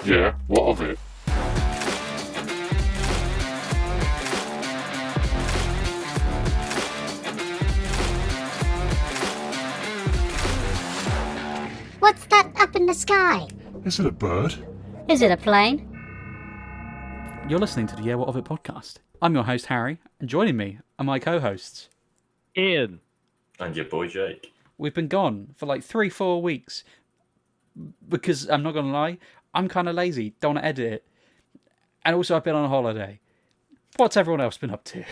Yeah, what of it? What's that up in the sky? Is it a bird? Is it a plane? You're listening to the Yeah, What of It podcast. I'm your host, Harry, and joining me are my co-hosts. Ian. And your boy Jake. We've been gone for like 3-4 weeks because, I'm not going to lie, I'm kind of lazy, don't want to edit it. And also I've been on a holiday. What's everyone else been up to? Do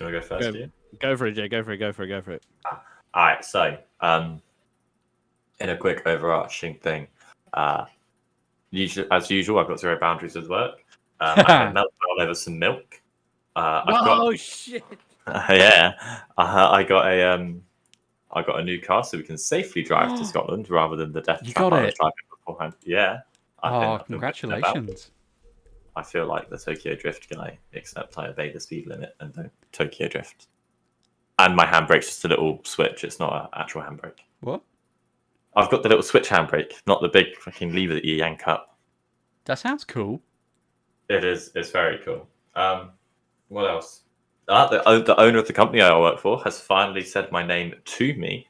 you want to go first, Ian? Go for it, Jake. Go for it. Alright, so, in a quick overarching thing, as usual, I've got zero boundaries with work. I had meltdown over some milk. Shit! Yeah, I got a new car, so we can safely drive to Scotland rather than the death You trap got I was it? driving beforehand. Yeah. Oh, congratulations. I feel like the Tokyo Drift guy, except I obey the speed limit and don't Tokyo Drift. And my handbrake's just a little switch. It's not an actual handbrake. What? I've got the little switch handbrake, not the big fucking lever that you yank up. That sounds cool. It is. It's very cool. What else? The owner of the company I work for has finally said my name to me.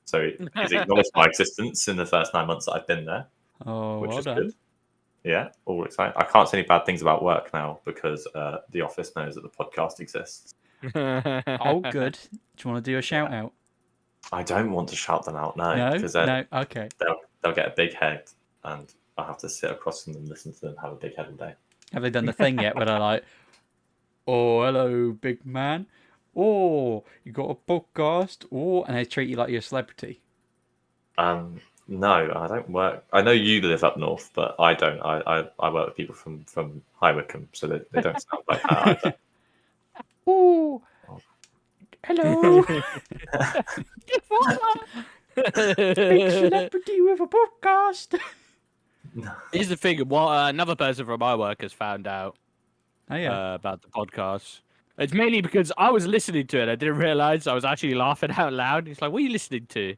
So he's acknowledged my existence in the first 9 months that I've been there, Oh, which well is done. good. Yeah, all exciting. I can't say any bad things about work now because the office knows that the podcast exists. Oh, good. Do you want to do a shout out? I don't want to shout them out now No? because No? Okay. they'll get a big head and I'll have to sit across from them and listen to them have a big head all day. Have they done the thing yet where they're like, oh, hello, big man. Oh, you got a podcast? Oh, and they treat you like you're a celebrity. No, I don't work. I know you live up north, but I don't. I work with people from High Wycombe, so they don't sound like that either. Oh, hello. Big celebrity with a podcast. Here's the thing. What another person from my work has found out Oh, yeah. about the podcast. It's mainly because I was listening to it. I didn't realize I was actually laughing out loud. He's like, "What are you listening to?"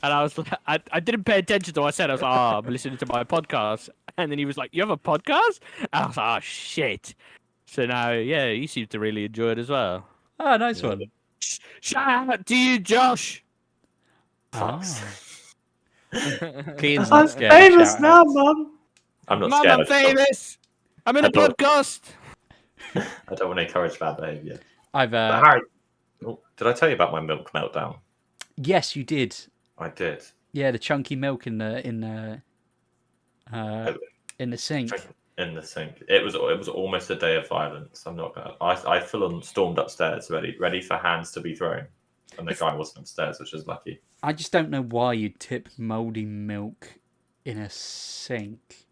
And I was like, I didn't pay attention to what I said. I was like, "Oh, I'm listening to my podcast." And then he was like, "You have a podcast?" And I was like, "Oh shit!" So now, yeah, you seem to really enjoy it as well. Oh, nice one. Shout out to you, Josh. Oh. Kehan's I'm not scared. famous Shout now, outs. Mum. I'm not Mum, scared. I'm famous. I'm in a I don't- podcast. I don't want to encourage bad behaviour. I've But Harry, did I tell you about my milk meltdown? yes, you did. I did. Yeah, the chunky milk in the sink. In the sink. It was almost a day of violence. I'm not gonna. I full on stormed upstairs, ready for hands to be thrown, and the guy wasn't upstairs, which is lucky. I just don't know why you'd tip mouldy milk in a sink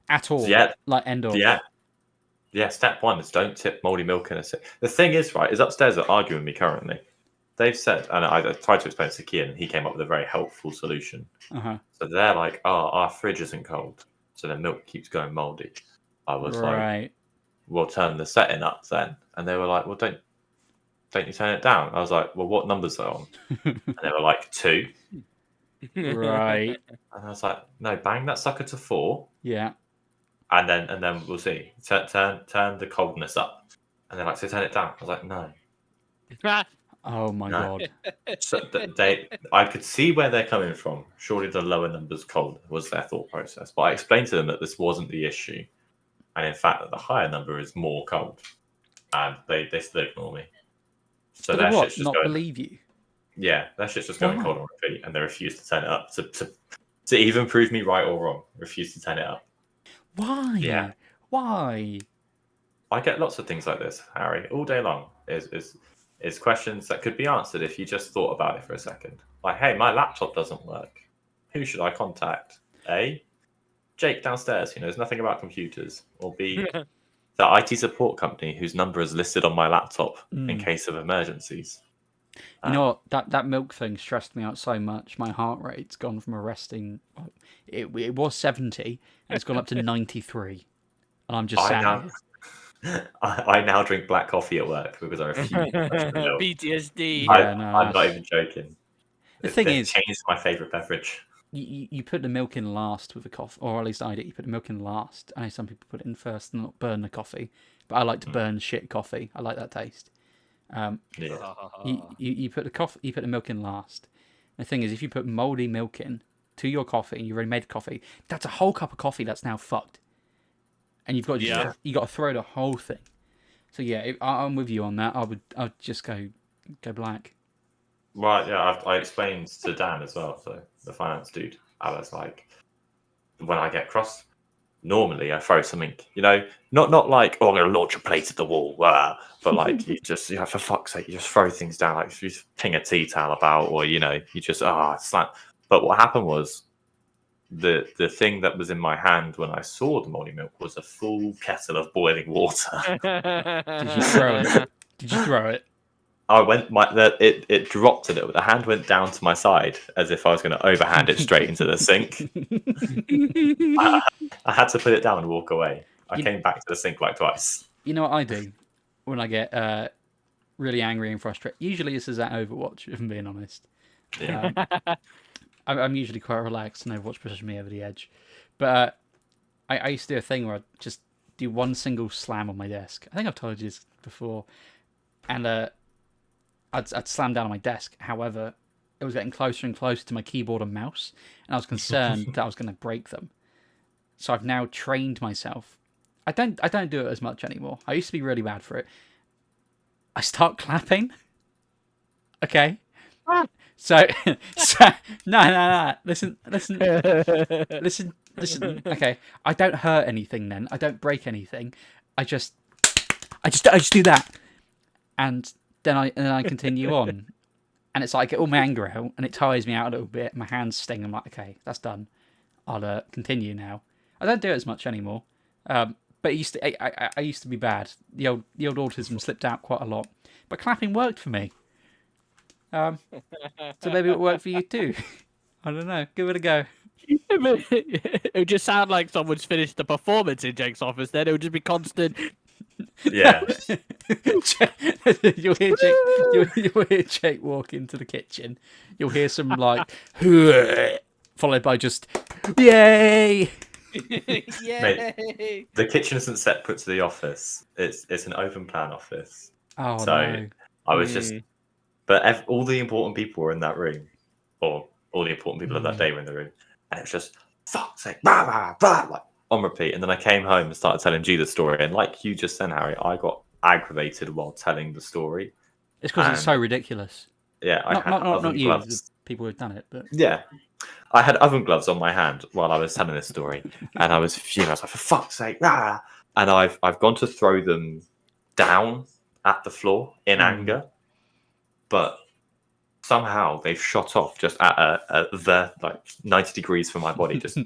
at all. Yeah. Like end of. Yeah. Step one is don't tip mouldy milk in a sink. The thing is, right, is upstairs are arguing with me currently. They've said, and I tried to explain it to Kehan, and he came up with a very helpful solution. Uh-huh. So they're like, "Oh, our fridge isn't cold, so the milk keeps going mouldy." I was like, Right. "We'll turn the setting up then," and they were like, "Well, don't you turn it down?" I was like, "Well, what numbers are on?" And they were like 2, Right. and I was like, "No, bang that sucker to 4, Yeah. and then we'll see. Turn the coldness up." And they're like, "So turn it down." I was like, "No." Oh my No. god. So I could see where they're coming from. Surely the lower numbers cold was their thought process. But I explained to them that this wasn't the issue, and in fact that the higher number is more cold, and they still ignore me. So But their what? shit's just Not going. believe you? Yeah, that shit's just going Why? cold on repeat, and they refuse to turn it up to even prove me right or wrong. Refuse to turn it up. Why? Yeah. Why? I get lots of things like this, Harry, all day long. Is questions that could be answered if you just thought about it for a second. Like, hey, my laptop doesn't work. Who should I contact? A, Jake downstairs, who knows nothing about computers. Or B, the IT support company whose number is listed on my laptop in case of emergencies. You know what? That milk thing stressed me out so much. My heart rate's gone from a resting. It was 70, and it's gone up to 93. And I'm just sad. I now drink black coffee at work because I refuse to touch the milk. PTSD. Yeah, no, I'm not even joking. The thing They've is, changed my favourite beverage. you put the milk in last with the coffee, or at least I do. You put the milk in last. I know some people put it in first and not burn the coffee, but I like to burn shit coffee. I like that taste. Yeah. You put the coffee, you put the milk in last. The thing is, if you put moldy milk in to your coffee and you already made coffee, that's a whole cup of coffee that's now fucked, and you've got to you got to throw the whole thing. So yeah, I'm with you on that. I'd just go black. Right, yeah, I explained to Dan as well, so the finance dude. I was like, when I get cross, normally I throw something, not like, oh, I'm going to launch a plate at the wall, but like, for fuck's sake, you just throw things down, like you just ping a tea towel about, or, you just, slam. But what happened was, the thing that was in my hand when I saw the moldy milk was a full kettle of boiling water. Did you throw it? Did you throw it? I went it dropped a little bit. The hand went down to my side as if I was going to overhand it straight into the sink. I had to put it down and walk away. I came back to the sink like twice. You know what I do when I get really angry and frustrated? Usually this is at Overwatch, if I'm being honest. Yeah. I'm usually quite relaxed and Overwatch pushes me over the edge. But I used to do a thing where I'd just do one single slam on my desk. I think I've told you this before. And I'd slam down on my desk. However, it was getting closer and closer to my keyboard and mouse, and I was concerned that I was going to break them. So I've now trained myself. I don't do it as much anymore. I used to be really bad for it. I start clapping. Okay. So no. Listen. Okay. I don't hurt anything then. I don't break anything. I just do that, and then I continue on, and it's like I get all my anger out, and it tires me out a little bit. My hands sting. I'm like, okay, that's done. I'll continue now. I don't do it as much anymore. But I used to be bad. The old autism slipped out quite a lot. But clapping worked for me. So maybe it worked for you too. I don't know. Give it a go. It would just sound like someone's finished the performance in Jake's office. Then it would just be constant. Yeah. You'll hear Jake walk into the kitchen. You'll hear some like followed by just yay. Mate, the kitchen isn't separate to the office. It's an open plan office. Oh So no. I was just, but all the important people were in that room, or all the important people of that day were in the room, and it was just fuck's sake, blah, blah, blah, like on repeat. And then I came home and started telling G the story, and like you just said, Harry, I got aggravated while telling the story. It's because it's so ridiculous. Yeah, I had Not you, gloves. the people who've done it, but Yeah, I had oven gloves on my hand while I was telling this story, and I was fuming. I was like, for fuck's sake, rah! And I've gone to throw them down at the floor in anger, but somehow they've shot off just at the like 90 degrees from my body, just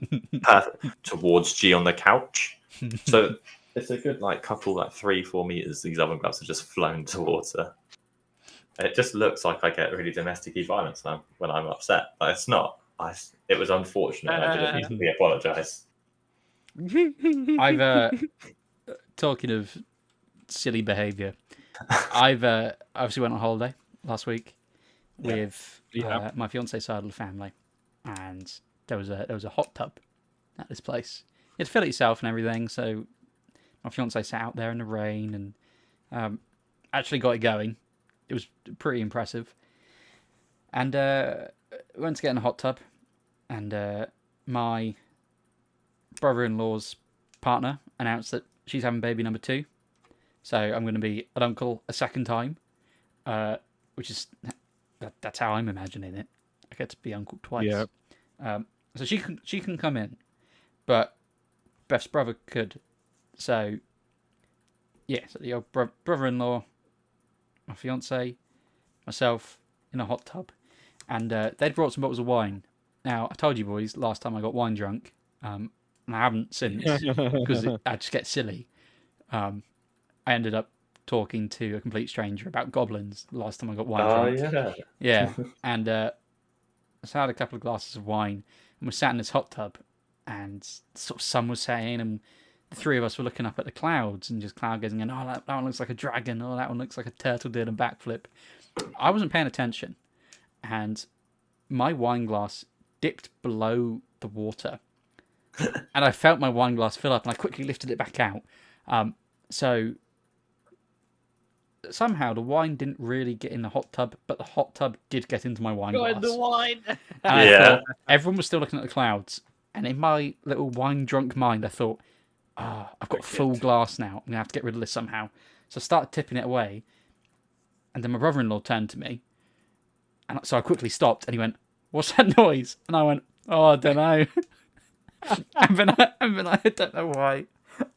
perfect towards G on the couch. So it's a good like couple, like 3-4 meters. These oven gloves have just flown towards her. It just looks like I get really domestic-y violence now when I'm upset, but it's not. It was unfortunate. I didn't need to apologise. I've talking of silly behaviour. I've obviously went on holiday last week with my fiance's side of the family, and there was a hot tub at this place. You had to fill it yourself and everything. So my fiance sat out there in the rain and actually got it going. It was pretty impressive. And we went to get in a hot tub, and my brother-in-law's partner announced that she's having baby number 2. So I'm going to be an uncle a second time, which is that's how I'm imagining it. I get to be uncle twice. Yeah. So she can come in, but Beth's brother could. So yeah, so the old brother-in-law, my fiance, myself in a hot tub, and they'd brought some bottles of wine. Now I told you boys last time I got wine drunk, and I haven't since because I just get silly. I ended up talking to a complete stranger about goblins the last time I got wine drunk. Yeah, and I had a couple of glasses of wine, and we sat in this hot tub, and sort of sun was setting, and the three of us were looking up at the clouds and just cloud gazing, and that one looks like a dragon, or that one looks like a turtle doing a backflip. I wasn't paying attention, and my wine glass dipped below the water, and I felt my wine glass fill up, and I quickly lifted it back out. So somehow the wine didn't really get in the hot tub, but the hot tub did get into my wine Got glass. in the wine. And I Yeah. thought, everyone was still looking at the clouds, and in my little wine-drunk mind, I thought, I've got a full glass now. I'm going to have to get rid of this somehow. So I started tipping it away, and then my brother-in-law turned to me, and so I quickly stopped, and he went, "What's that noise?" And I went, "Oh, I don't know." and then I don't know why,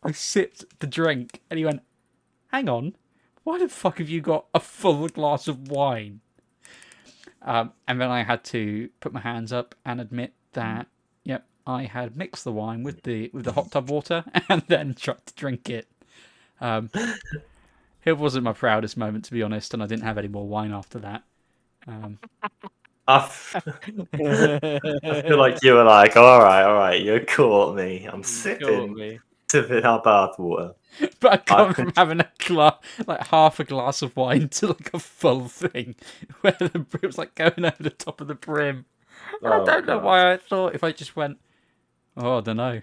I sipped the drink, and he went, "Hang on, why the fuck have you got a full glass of wine?" And then I had to put my hands up and admit that, yep, I had mixed the wine with the hot tub water and then tried to drink it. It wasn't my proudest moment, to be honest, and I didn't have any more wine after that. I feel like you were like, all right, you caught me. I'm sipping our bath water. But I gone from having half a glass of wine to like a full thing, where it was like going over the top of the brim. And I don't know why I thought if I just went, I don't know,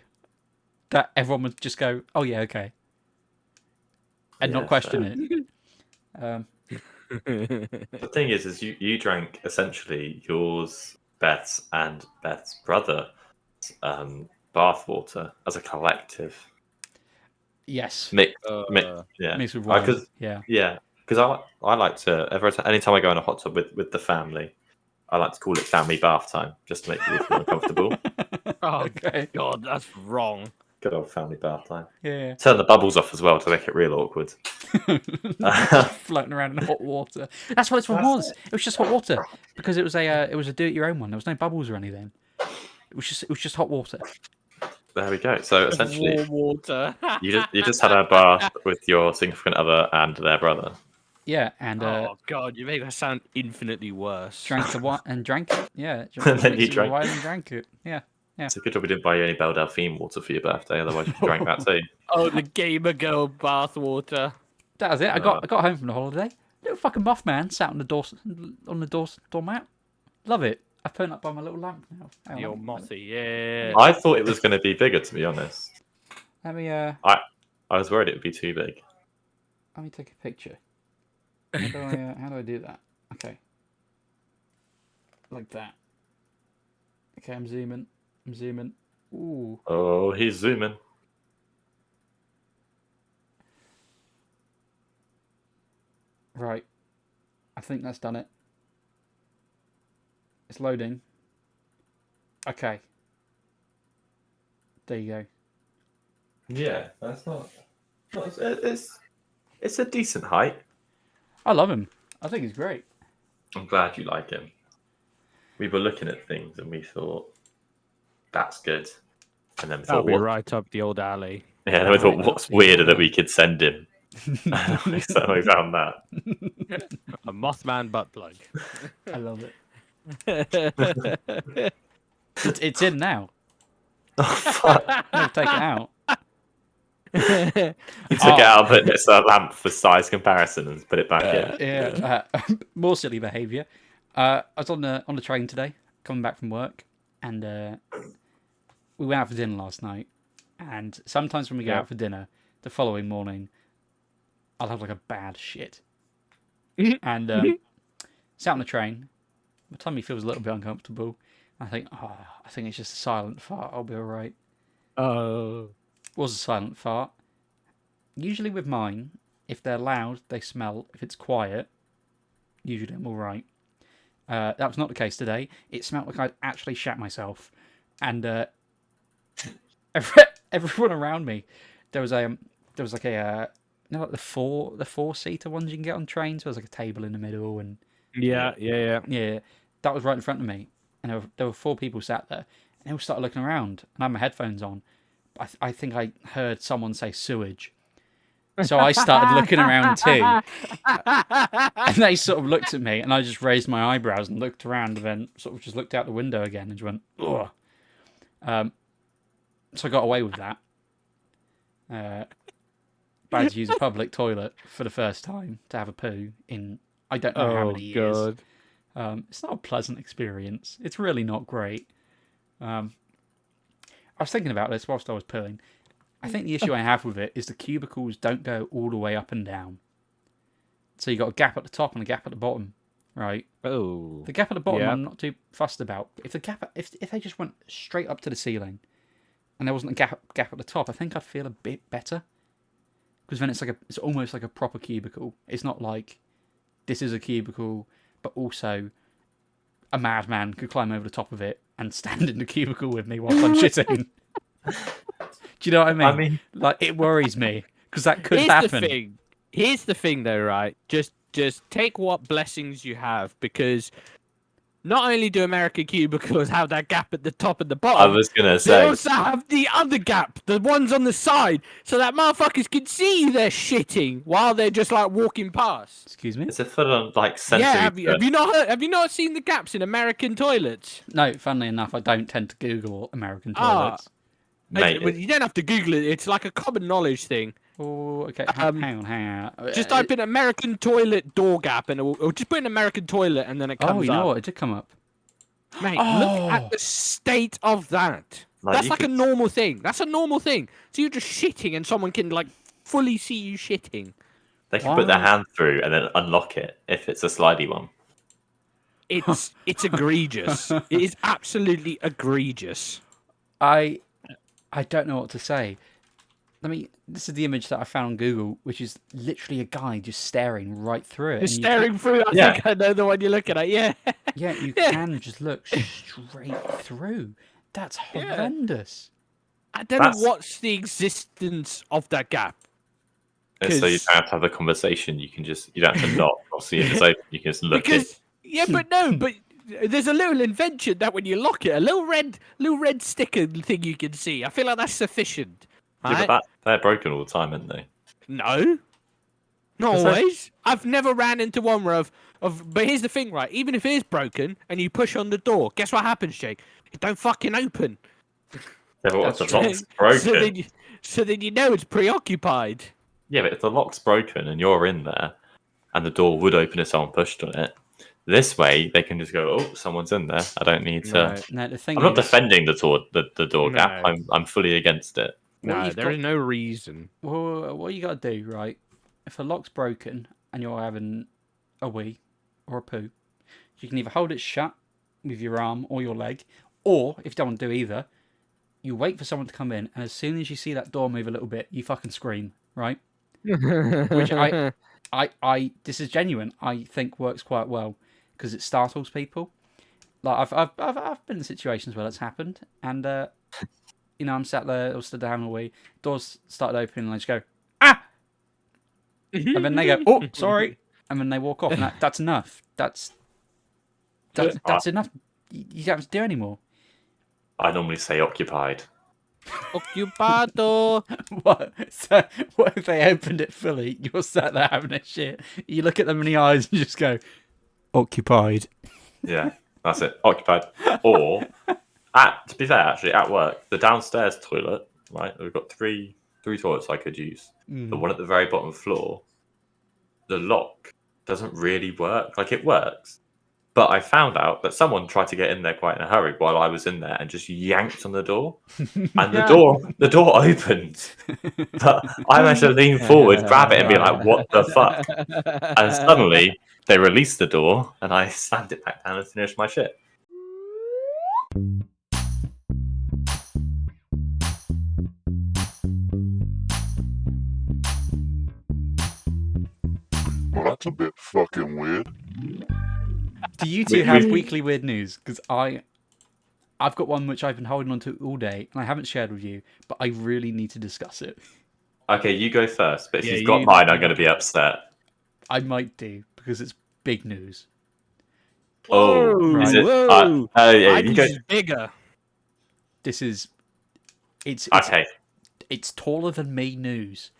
that everyone would just go, "Oh yeah, okay," and not question it. The thing is you drank essentially yours, Beth's, and Beth's brother bath water as a collective. Yes. Mixed Mixed with wine. Yeah, because I like to anytime I go in a hot tub with the family, I like to call it family bath time just to make people feel uncomfortable. Oh Okay. God, that's wrong. Good old family bath time. Yeah. Turn the bubbles off as well to make it real awkward. Floating around in hot water. That's what this one was. It was just hot water because it was a do it your own one. There was no bubbles or anything. It was just hot water. There we go. So essentially, Warm water. you just had a bath with your significant other and their brother. Yeah, and Oh God, you make that sound infinitely worse. drank the wine and drank it. Yeah, And then you mixed it with drank. wine and drank it. Yeah. It's a good job we didn't buy you any Belle Delphine water for your birthday, otherwise you drank that too. Oh, the gamer girl bath water. That was it. I got home from the holiday. Little fucking Mothman sat on the doormat. Love it. I put it up by my little lamp now. Hang on, Your mothy, yeah. I thought it was going to be bigger, to be honest. Let me I was worried it would be too big. let me take a picture. How do I do that? Okay. Like that. Okay, I'm zooming. Ooh. Oh, he's zooming. Right. I think that's done it. It's loading. Okay. There you go. Yeah, that's not. It's a decent height. I love him. I think he's great. I'm glad you like him. We were looking at things and we thought that's good, and then we That'll thought, be what? right up the old alley. Yeah, then we thought, Right what's up the weirder that alley. we could send him? So we found that. A Mothman butt plug. I love it. It's in now. Oh fuck! I'll take it out. You took it out, put it a lamp for size comparison, and put it back in. Yeah. More silly behaviour. I was on the train today, coming back from work, and we went out for dinner last night. And sometimes when we go out for dinner, the following morning, I'll have like a bad shit. And sat on the train, my tummy feels a little bit uncomfortable. I think, I think it's just a silent fart. I'll be all right. Oh. Was a silent fart. Usually with mine, if they're loud, they smell. If it's quiet, usually I'm all right. That was not the case today. It smelled like I'd actually shat myself, and everyone around me, there was like a like the four seater ones you can get on trains. There was like a table in the middle, and Yeah. that was right in front of me, and there were 4 people sat there, and they all started looking around, and I had my headphones on. I think I heard someone say sewage. So I started looking around too. And they sort of looked at me, and I just raised my eyebrows and looked around, and then sort of just looked out the window again and just went, ugh. So I got away with that. But I had to use a public toilet for the first time to have a poo in I don't know how many years. God. It's not a pleasant experience. It's really not great. I was thinking about this whilst I was pooing. I think the issue I have with it is the cubicles don't go all the way up and down. So you got a gap at the top and a gap at the bottom, right? Oh. The gap at the bottom Yeah. I'm not too fussed about. If they just went straight up to the ceiling and there wasn't a gap at the top, I think I'd feel a bit better. Because then it's almost like a proper cubicle. It's not like this is a cubicle, but also a madman could climb over the top of it and stand in the cubicle with me whilst I'm shitting. Do you know what I mean? Like, it worries me because that could happen. Here's the thing, though, right? Just take what blessings you have, because not only do American cubicles have that gap at the top and the bottom, I was gonna they say. also have the other gap, the ones on the side, so that motherfuckers can see they're shitting while they're just like walking past. Excuse me? It's a full on like sensory. Yeah, have you not seen the gaps in American toilets? No, funnily enough, I don't tend to Google American toilets. Mate, Well, you don't have to Google it. It's like a common knowledge thing. Oh, okay. Hang on. Just type in American toilet door gap, and or just put in American toilet, and then it comes up. Oh, you know what? It did come up. Mate, look at the state of that. Like, That's you like could- a normal thing. That's a normal thing. So you're just shitting, and someone can like fully see you shitting. They can put their hand through and then unlock it if it's a slidey one. It's egregious. It is absolutely egregious. I don't know what to say. This is the image that I found on Google, which is literally a guy just staring right through it. Just and you staring through. I Yeah. think I know the one you're looking at. Yeah. Yeah, you Yeah. can just look straight through. That's horrendous. I don't That's- know what's the existence of that gap. And so you 'Cause- don't have to have a conversation. You don't have to knock or see if it's open. You can just look Because but there's a little invention that when you lock it, a little red sticker thing you can see. I feel like that's sufficient. Yeah, right? but they're broken all the time, aren't they? No, not Is that- always. I've never ran into one where but here's the thing, right? Even if it is broken and you push on the door, guess what happens, Jake? It don't fucking open. Yeah, but what if That's the lock's broken? So then you know it's preoccupied. Yeah, but if the lock's broken and you're in there, and the door would open if someone pushed on it, this way they can just go, "Oh, someone's in there. I don't need to." No, the thing I'm not is, defending the door gap. No. I'm fully against it. What No, you've there got- is no reason. well, what you got to do, right? If a lock's broken and you're having a wee or a poo, you can either hold it shut with your arm or your leg, or if you don't want to do either, you wait for someone to come in, and as soon as you see that door move a little bit, you fucking scream, right? Which this is genuine. I think works quite well because it startles people. Like I've been in situations where that's happened, and I'm sat there or stood there having a wee. Doors started opening, and I just go, ah, and then they go, oh, sorry, and then they walk off, and that's enough. That's enough. You don't have to do any more. I normally say occupied. Occupado. What? So what if they opened it fully? You're sat there having a shit. You look at them in the eyes and just go, occupied. Yeah, that's it. Occupied. Or to be fair, actually, at work, the downstairs toilet, right? We've got three toilets I could use. The one at the very bottom floor, the lock doesn't really work. Like, it works, but I found out that someone tried to get in there quite in a hurry while I was in there and just yanked on the door, and the door opened. But I managed to lean forward, grab it, and be like, "What the fuck?" And suddenly they released the door, and I slammed it back down and finished my shit. Well, that's a bit fucking weird. Do you two have weekly weird news? Because I've got one which I've been holding on to all day, and I haven't shared with you, but I really need to discuss it. Okay, you go first. But if Yeah, you've got you- mine, I'm going to be upset. I might do, because it's big news. Oh, Whoa, is it? whoa. Yeah, I you think go. it's bigger. This is... It's Okay, it's taller than me news.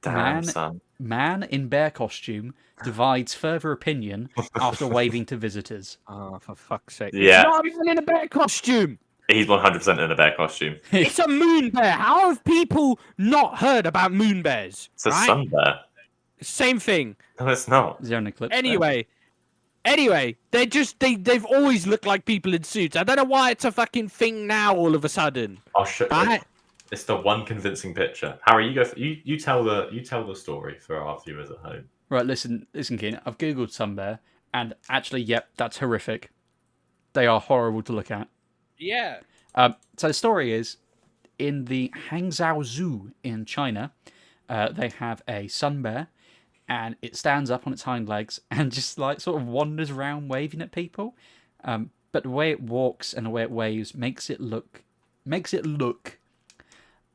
damn, Man- son. Man in bear costume divides further opinion after waving to visitors. Oh, for fuck's sake. Yeah. It's not even in a bear costume. He's 100% in a bear costume. It's a moon bear. How have people not heard about moon bears? It's a right? sun bear. Same thing. No, it's not. Is there an eclipse? there? Anyway, Anyway, they've always looked like people in suits. I don't know why it's a fucking thing now all of a sudden. I'll show. I- It's the one convincing picture. Harry, you go. You tell the story for our viewers at home. Right, listen, Kehan. I've googled sun bear, and actually, yep, that's horrific. They are horrible to look at. Yeah. So the story is, in the Hangzhou Zoo in China, they have a sun bear, and it stands up on its hind legs and just like sort of wanders around waving at people. But the way it walks and the way it waves makes it look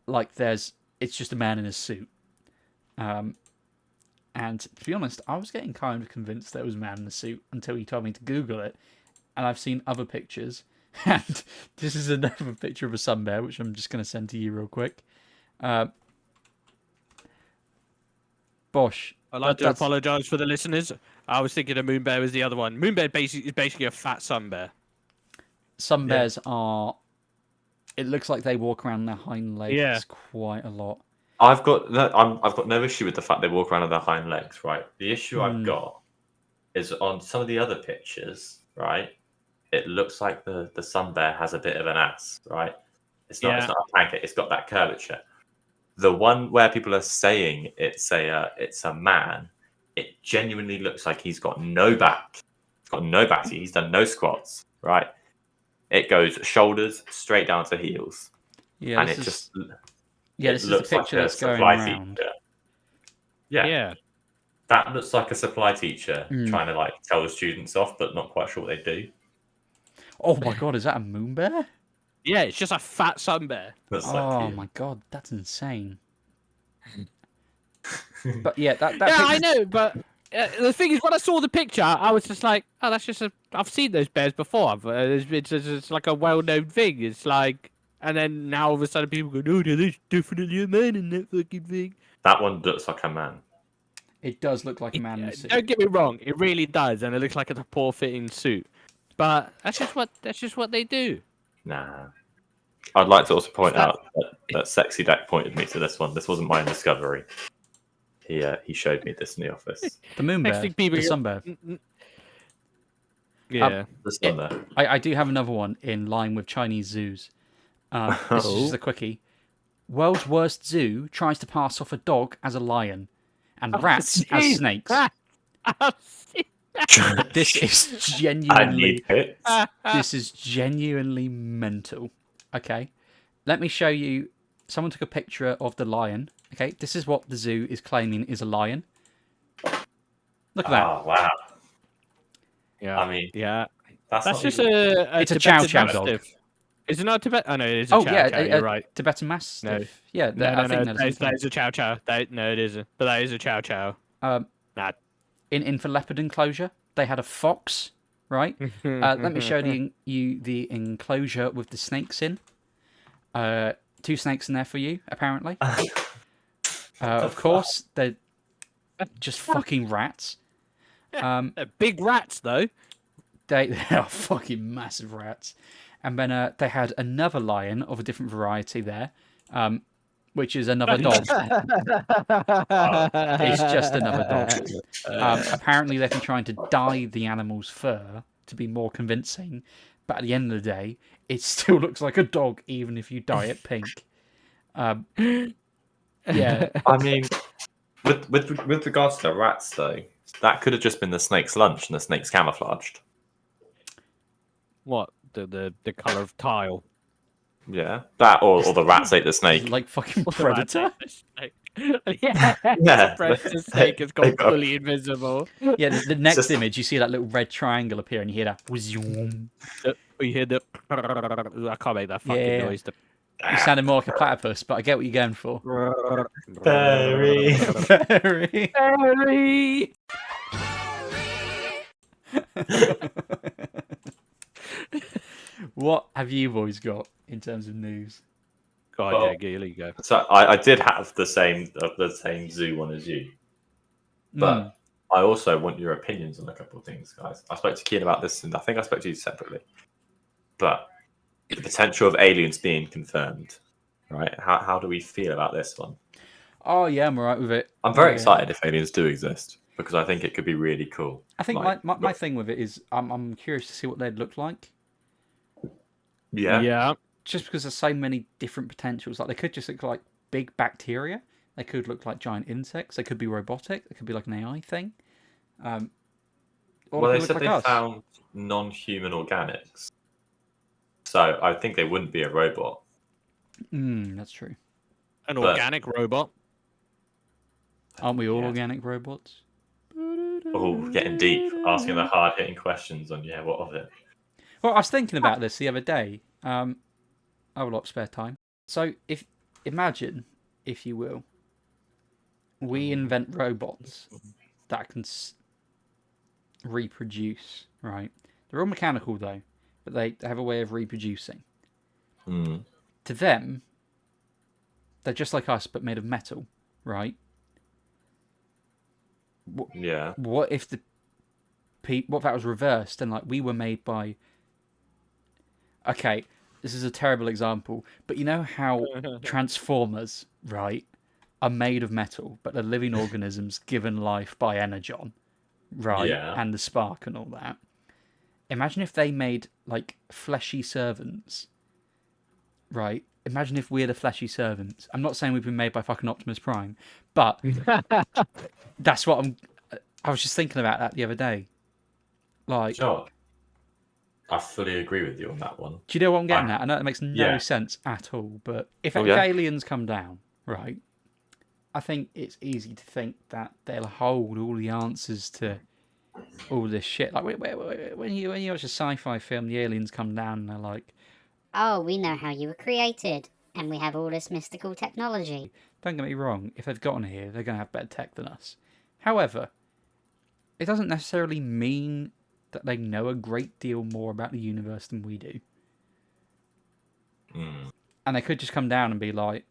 like it's just a man in a suit. And to be honest, I was getting kind of convinced that it was a man in a suit until he told me to Google it. And I've seen other pictures. And this is another picture of a sun bear, which I'm just going to send to you real quick. Bosh. I'd like to apologise for the listeners. I was thinking a moon bear was the other one. Moon bear is basically a fat sun bear. Sun bears are... It looks like they walk around their hind legs quite a lot. I've got no issue with the fact they walk around on their hind legs, right? The issue I've got is on some of the other pictures, right? It looks like the sun bear has a bit of an ass, right? It's not a pancake. It's got that curvature. The one where people are saying it's a man, it genuinely looks like he's got no back. He's got no back. He's done no squats, right? It goes shoulders straight down to heels, Yeah, and this it just is the looks like picture a that's going supply around. teacher. Yeah, that looks like a supply teacher trying to like tell the students off, but not quite sure what they do. Oh my god, is that a moon bear? Yeah, it's just a fat sun bear. Oh my god, that's insane. But yeah, that Yeah, picture... I know, but the thing is, when I saw the picture, I was just like, "Oh, that's just I've seen those bears before. It's like a well-known thing. It's like, and then now all of a sudden people go, "No, there's definitely a man in that fucking thing." That one looks like a man. It does look like a man in a suit. Don't get me wrong, it really does, and it looks like it's a poor-fitting suit. But that's just what they do. Nah. I'd like to also point out that Sexy Deck pointed me to this one. This wasn't my own discovery. He showed me this in the office. The moon bear, the sun bear. Yeah. The sun bear. I do have another one in line with Chinese zoos. This is just a quickie. World's worst zoo tries to pass off a dog as a lion, and rats as snakes. This is genuinely... This is genuinely mental. Okay, let me show you. Someone took a picture of the lion. Okay, this is what the zoo is claiming is a lion. Look at that. Oh wow! Yeah. I mean, yeah. that's just a. It's a Tibetan chow chow mastiff. dog. Is it not a Tibetan? Oh no, it is a Oh chow yeah, chow. You're right. Tibetan Mastiff. No. Yeah, I think that is a chow chow. No, it isn't. But that is a chow chow. Nah. In for leopard enclosure, they had a fox, right? Let me show you the enclosure with the snakes in. 2 snakes in there for you, apparently. Of course, they're just fucking rats. Big rats, though. They are fucking massive rats. And then they had another lion of a different variety there, which is another dog. It's just another dog. Apparently, they've been trying to dye the animal's fur to be more convincing, but at the end of the day, it still looks like a dog, even if you dye it pink. Yeah. I mean, with regards to the rats, though, that could have just been the snake's lunch, and the snake's camouflaged. What? The colour of tile. Yeah, that or the rats ate the snake. Like fucking Predator. Yeah, Yeah. the snake has gone fully invisible. Yeah, the next Just- image, you see that little red triangle appear, and you hear that. Whizoom. You hear the. I can't make that fucking Yeah. noise. You sounded more like a platypus, but I get what you're going for. Very. Very. Harry! What have you boys got in terms of news? God, Well, yeah, you go. So I did have the same zoo one as you, but I also want your opinions on a couple of things, guys. I spoke to Kehan about this, and I think I spoke to you separately. But the potential of aliens being confirmed, right? How do we feel about this one? Oh yeah, I'm alright with it. I'm very Yeah. excited if aliens do exist, because I think it could be really cool. I think Like, my thing with it is I'm curious to see what they'd look like. yeah. Just because there's so many different potentials. Like they could just look like big bacteria. They could look like giant insects. They could be robotic. They could be like an AI thing. Or Well, they they could said look they like us. found non-human organics, so I think they wouldn't be a robot. That's true. An But- organic robot. Aren't we all Yeah. organic robots? Oh, getting deep, asking the hard-hitting questions on what of it. Well, I was thinking about this the other day. I have a lot of spare time. So, imagine, if you will, we invent robots that can reproduce, right? They're all mechanical, though, but they have a way of reproducing. Mm. To them, they're just like us, but made of metal, right? Yeah. What if what if that was reversed and like we were made by? Okay, this is a terrible example, but you know how Transformers, right, are made of metal, but they're living organisms given life by energon, right, Yeah. and the spark and all that. Imagine if they made like fleshy servants, right? Imagine if we're the fleshy servants. I'm not saying we've been made by fucking Optimus Prime, but that's what I was just thinking about that the other day. Like, Sure. I fully agree with you on that one. do you know what I'm getting at? I know it makes no Yeah. sense at all, but if Oh, yeah. aliens come down, right, I think it's easy to think that they'll hold all the answers to all this shit. Like when you watch a sci-fi film, the aliens come down and they're like, Oh, we know how you were created, and we have all this mystical technology. don't get me wrong, if they've gotten here, they're going to have better tech than us. However, it doesn't necessarily mean that they know a great deal more about the universe than we do. Mm. And they could just come down and be like,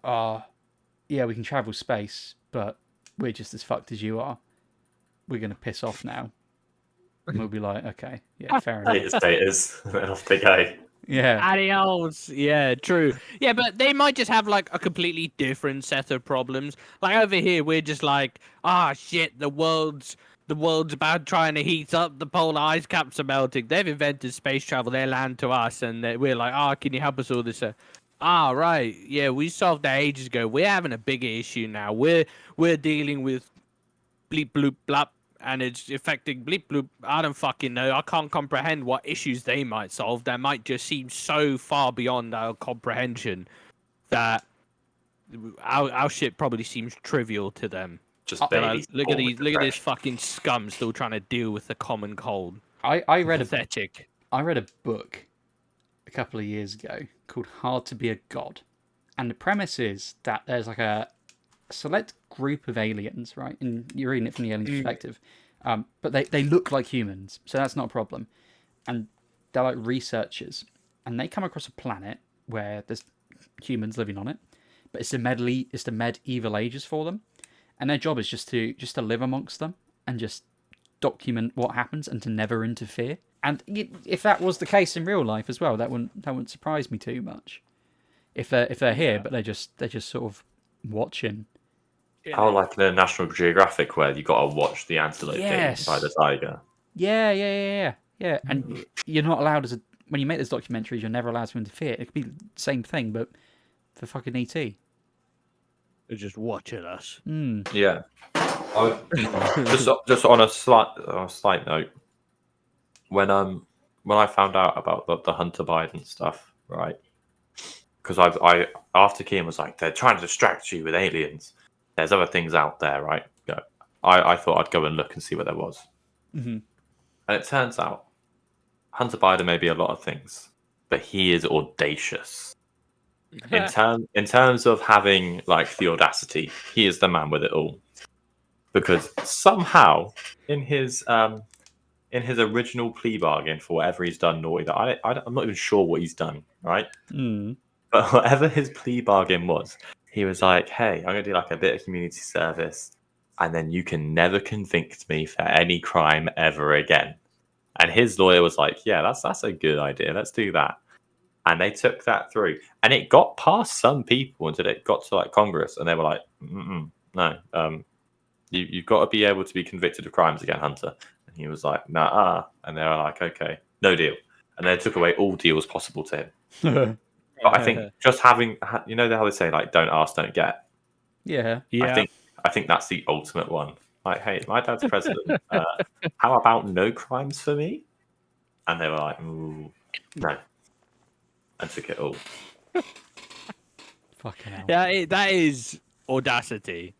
yeah, we can travel space, but we're just as fucked as you are. We're going to piss off now. And we'll be like, okay, yeah, fair enough. Status, and then off they go. Yeah. Adios. Yeah, true. Yeah, but they might just have like a completely different set of problems. Like over here, we're just like, shit, the world's about trying to heat up. The polar ice caps are melting. They've invented space travel. They land to us, and we're like, can you help us with all this? Right. Yeah, we solved that ages ago. We're having a bigger issue now. We're dealing with bleep bloop blap, and it's affecting bleep bloop. I don't fucking know. I can't comprehend what issues they might solve. That might just seem so far beyond our comprehension that our shit probably seems trivial to them. Just They're babies. like, born with look at this depression. fucking scum still trying to deal with the common cold. I read Pathetic. I read a book a couple of years ago called Hard to Be a God. And the premise is that there's like a select group of aliens, right? And you're reading it from the alien perspective. But they look like humans, so that's not a problem. And they're like researchers. And they come across a planet where there's humans living on it. But it's the medieval ages for them. And their job is just to live amongst them and just document what happens and to never interfere. And if that was the case in real life as well, that wouldn't surprise me too much. If they're here, but they're just sort of watching. Oh, like in a National Geographic where you got to watch the antelope being Yes. eaten by the tiger. Yeah. And you're not allowed when you make those documentaries, you're never allowed to interfere. It could be the same thing, but for fucking ET. They're just watching us. Yeah. Just on a slight note, when I found out about the Hunter Biden stuff, right? Because I after Kehan was like, they're trying to distract you with aliens. There's other things out there, right? I thought I'd go and look and see what there was. Mm-hmm. And it turns out Hunter Biden may be a lot of things, but he is audacious. In terms of having like the audacity, he is the man with it all. Because somehow in his original plea bargain for whatever he's done naughty, that I'm not even sure what he's done, right? But whatever his plea bargain was, he was like, hey, I'm going to do like a bit of community service, and then you can never convict me for any crime ever again. And his lawyer was like, yeah, that's a good idea. Let's do that. And they took that through. And it got past some people until it got to like Congress, and they were like, no, You've got to be able to be convicted of crimes again, Hunter. And he was like, nah. And they were like, okay, no deal. And they took away all deals possible to him. But I think just having, you know how they say, like, don't ask, don't get. Yeah. Yeah. I think that's the ultimate one. Like, hey, my dad's president. How about no crimes for me? And they were like, ooh, no. And took it all. Fucking hell. Yeah, that is audacity.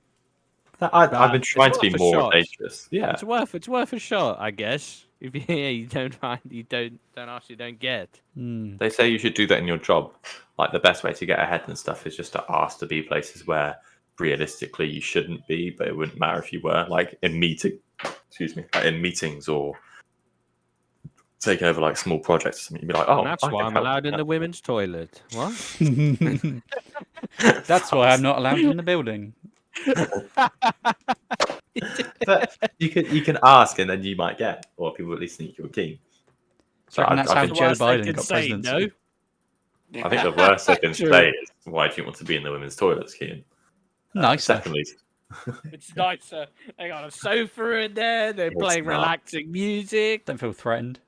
I've been trying to be worth a more shot. audacious. Yeah. It's worth a shot, I guess. If you don't find, you don't ask, you don't get. They say you should do that in your job. Like the best way to get ahead and stuff is just to ask to be places where realistically you shouldn't be, but it wouldn't matter if you were. Like in meetings or taking over like small projects or something. You'd be like, oh, And that's why I'm allowed in the women's toilet. What? That's why I'm not allowed in the building. But you can ask and then you might get, or people at least think you're keen. So that's how think Joe Worst they Biden can got say, presidency. no. I think the worst they can True. say is, why do you want to be in the women's toilets, Kean? Nice. Secondly, It's nicer. They got a sofa in there. They're It's playing not. relaxing music. Don't feel threatened.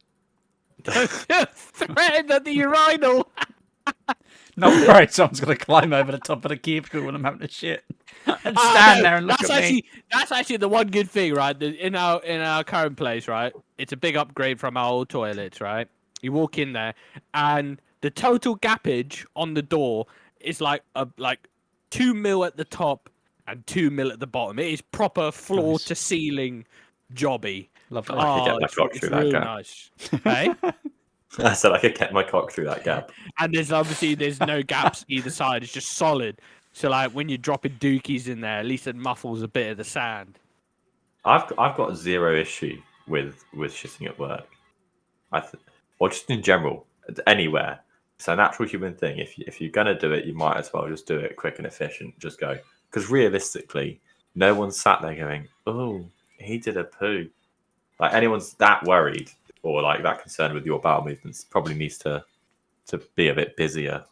Threatened at the urinal. Not worried someone's going to climb over the top of the cubicle when I'm having a shit. And stand there and look at me. That's actually the one good thing, right? In our current place, right? It's a big upgrade from our old toilets, right? You walk in there, and the total gappage on the door is like 2 mil at the top and 2 mil at the bottom. It is proper floor Nice. to ceiling jobby. Lovely. I could get my it's, cock it's through that real gap. nice. Hey? I said I could get my cock through that gap. And there's no gaps either side. It's just solid. So like when you're dropping dookies in there, at least it muffles a bit of the sand. I've got zero issue with shitting at work. Or just in general, anywhere. It's a natural human thing. If you're gonna do it, you might as well just do it quick and efficient. Just go, because realistically, no one's sat there going, "Oh, he did a poo." Like anyone's that worried or like that concerned with your bowel movements probably needs to be a bit busier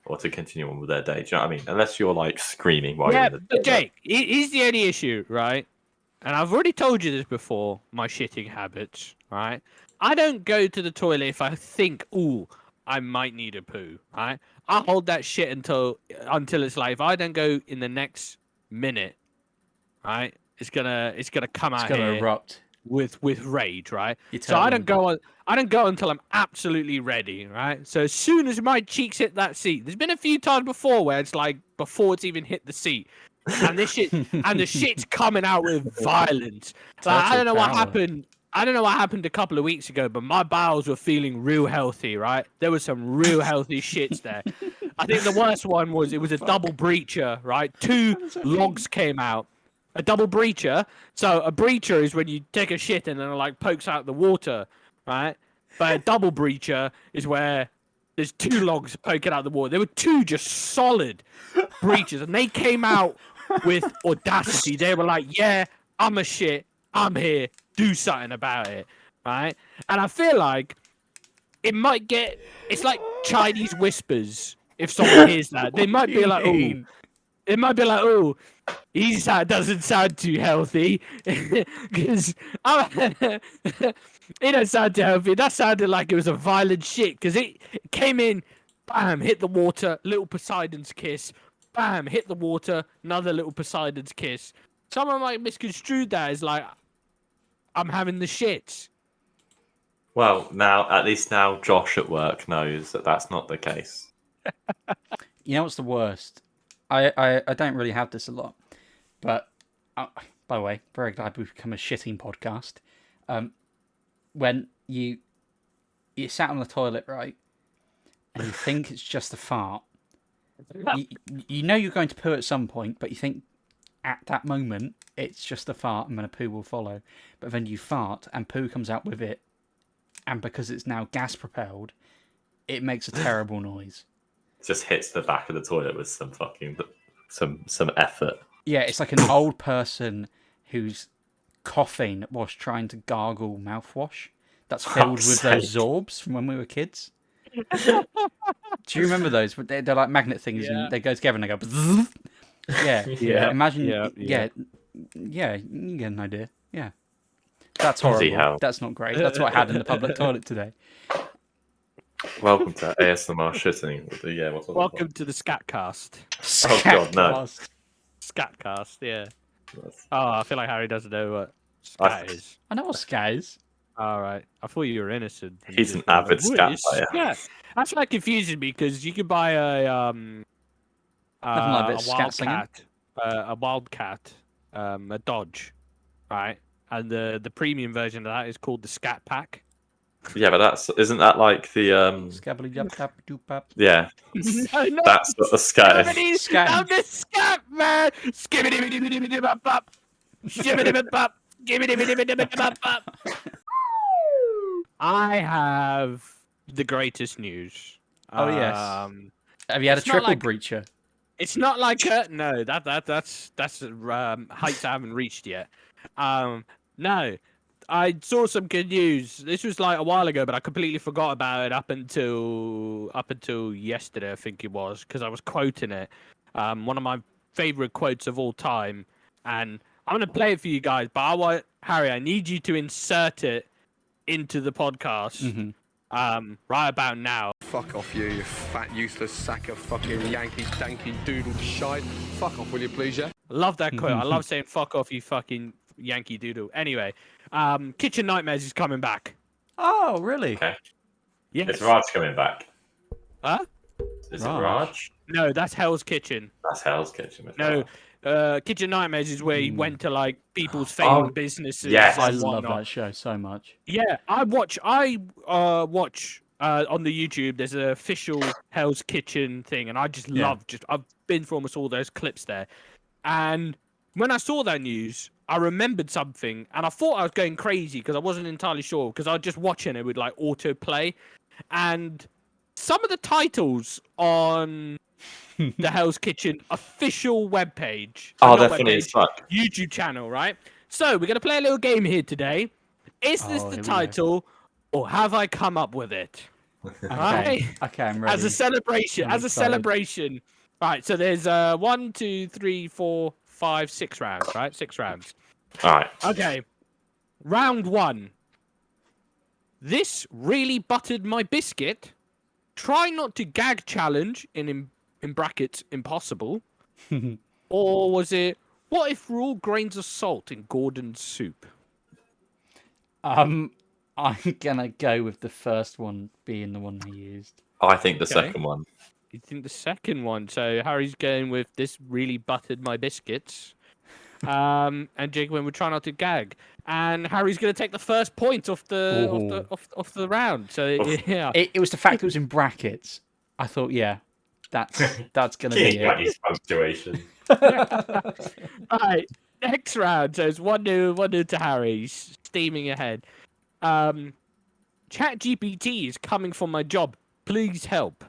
or to continue on with their day. Do you know what I mean? Unless you're like screaming while you're in the But Jake, here's the only issue, right? And I've already told you this before, my shitting habits, right? I don't go to the toilet if I think, ooh, I might need a poo, right? I hold that shit until it's like, if I don't go in the next minute, right? It's gonna come It's out going to here erupt. with rage, right? You So I tell don't go until I'm absolutely ready, right? So as soon as my cheeks hit that seat, there's been a few times before where it's like before it's even hit the seat, and this shit and the shit's coming out with violence. Like, I don't know what power. happened. I don't know what happened a couple of weeks ago, but my bowels were feeling real healthy, right? There was some real healthy shits there. I think the worst one was it was a double breacher, right? Two logs came out. A double breacher. So a breacher is when you take a shit and then it like pokes out the water, right? But a double breacher is where there's two logs poking out the water. There were two just solid breaches, and they came out with audacity. They were like, "Yeah, I'm a shit. I'm here. Do something about it," right? And I feel like it might get. It's like Chinese whispers. If someone hears that, they might be like, "Oh." It might be like, "Oh, doesn't sound too healthy," because it don't sound too healthy. That sounded like it was a violent shit because it came in, bam, hit the water, little Poseidon's kiss, bam, hit the water, another little Poseidon's kiss. Someone might misconstrue that as like, I'm having the shits. Well, at least now Josh at work knows that that's not the case. You know what's the worst? I don't really have this a lot, but by the way, very glad we've become a shitting podcast. When you sat on the toilet, right, and you think it's just a fart, you know you're going to poo at some point, but you think at that moment it's just a fart and then a poo will follow. But then you fart and poo comes out with it, and because it's now gas propelled, it makes a terrible noise. Just hits the back of the toilet with some fucking some effort. Yeah, it's like an old person who's coughing whilst trying to gargle mouthwash that's filled with those Zorbs from when we were kids. Do you remember those? They're like magnet things, Yeah. and they go together and they go. Bzzz. Yeah, Yeah. Imagine, Yeah. Yeah, you get an idea. Yeah. That's Bloody horrible. hell. That's not great. That's what I had in the public toilet today. Welcome to ASMR shitting. Yeah, what's on Welcome to the Scatcast. Oh, God, no. Scatcast. Scatcast, yeah. That's- Oh, I feel like Harry doesn't know what I- scat is. I know what scat is. All right. I thought you were innocent. and He's just an were avid "What scat is player." scat?" That's like confusing me because you could buy a Nothing like a bit of scat singing. wildcat, a Dodge, right? And the premium version of that is called the Scat Pack. Yeah, but isn't that like the Scabbly dub tap doop pap. yeah? No, no, That's what the scat is. Skibbity, Scat. I'm the Scat Man. Skibbity-bidi-bidi-bidi-bop-bop. Shibbity-bop-bop. Gibbity-bidi-bidi-bidi-bop-bop. I have the greatest news. Oh, yes. Have you had a it's not triple like- breacher? It's not like no, that's heights I haven't reached yet. No, I saw some good news. This was like a while ago, but I completely forgot about it up until yesterday, I think it was, because I was quoting it. One of my favorite quotes of all time, and I'm gonna play it for you guys. But Harry, I need you to insert it into the podcast. Mm-hmm. Right about now. Fuck off you fat useless sack of fucking Yankee danky doodle shite. Fuck off, will you please, yeah? Love that quote. I love saying "fuck off, you fucking Yankee Doodle." Anyway, Kitchen Nightmares is coming back. Oh, really? Okay. Yes. Is Raj coming back? Huh? Is it Raj? Raj? No, that's Hell's Kitchen. That's Hell's Kitchen. isn't No, it? Kitchen Nightmares is where he went to like people's Oh, favorite businesses. yes. I and love whatnot. that show so much. Yeah, I watch on the YouTube. There's an official Hell's Kitchen thing, and I just Yeah. love. I've been through almost all those clips there, and when I saw that news, I remembered something, and I thought I was going crazy because I wasn't entirely sure because I was just watching it with like autoplay, and some of the titles on the Hell's Kitchen official webpage. Oh, not they're funny as webpage, fuck. YouTube channel, right? So we're gonna play a little game here today. Is this Oh, the here we go. title, or have I come up with it? Okay, Right. okay, I'm ready. As a celebration, I'm as a excited. celebration. Right. So there's 1, 2, 3, 4, 5, 6 rounds. Right, 6 rounds. All right. Okay. Round 1. This really buttered my biscuit. Try not to gag challenge in brackets impossible. Or was it what if we're all grains of salt in Gordon's soup? I'm gonna go with the first one being the one he used. I think the Okay. second one. You think the second one? So Harry's going with this really buttered my biscuits. And Jake went with try not to gag. And Harry's going to take the first point off the off the round. So yeah, It was the fact it was in brackets. I thought, yeah, that's gonna be King it. Buddy's punctuation. All right. Next round. So it's 1-0 to Harry. He's steaming ahead. ChatGPT is coming for my job. Please help.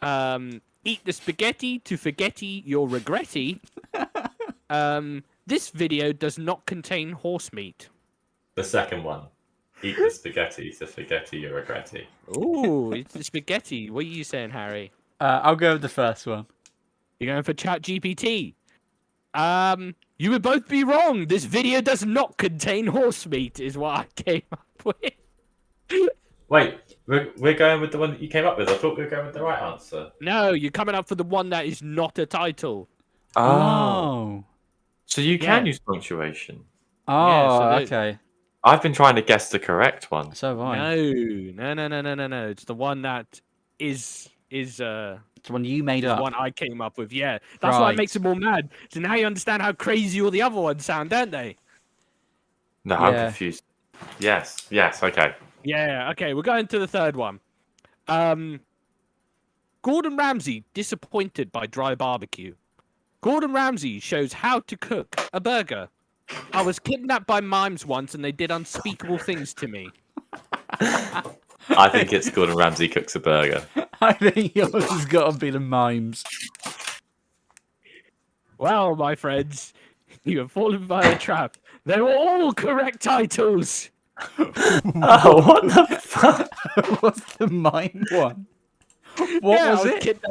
Eat the spaghetti to forgetty your regretty. This video does not contain horse meat. The second one. Eat the spaghetti to forget your regretty. Ooh, it's the spaghetti. What are you saying, Harry? I'll go with the first one. You're going for ChatGPT. You would both be wrong. This video does not contain horse meat, is what I came up with. Wait, we're going with the one that you came up with. I thought we were going with the right answer. No, you're coming up for the one that is not a title. Oh. So you can Yeah. use punctuation. Oh, so okay. I've been trying to guess the correct one. So have I. No. It's the one that is It's the one you made the up. one I came up with. Yeah, that's why it Right. makes it more mad. So now you understand how crazy all the other ones sound, don't they? No, I'm Yeah. confused. Yes, okay. Yeah. Okay, we're going to the third one. Gordon Ramsay disappointed by dry barbecue. Gordon Ramsay shows how to cook a burger. I was kidnapped by mimes once, and they did unspeakable things to me. I think it's Gordon Ramsay cooks a burger. I think yours has got to be the mimes. Well, my friends, you have fallen by a trap. They were all correct titles. Oh, what the fuck? What's the mime one? What Yeah, was it?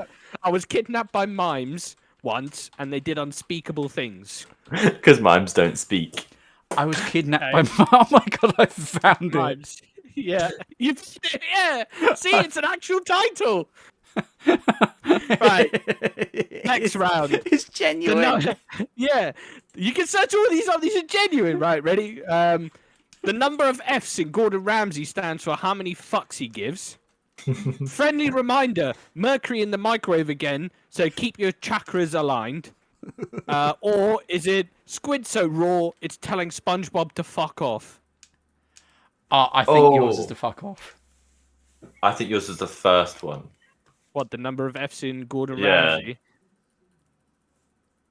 I was kidnapped by mimes once, and they did unspeakable things. Because mimes don't speak. I was kidnapped by. Oh my god! I found it. Mimes. Yeah. Yeah. See, it's an actual title. Right. Next round. It's genuine. Yeah. You can search all these up. These are genuine. Right. Ready? The number of F's in Gordon Ramsay stands for how many fucks he gives. Friendly reminder: Mercury in the microwave again. So keep your chakras aligned. Or is it squid so raw it's telling SpongeBob to fuck off? I think yours is the fuck off. I think yours is the first one. What, the number of F's in Gordon Yeah. Ramsay?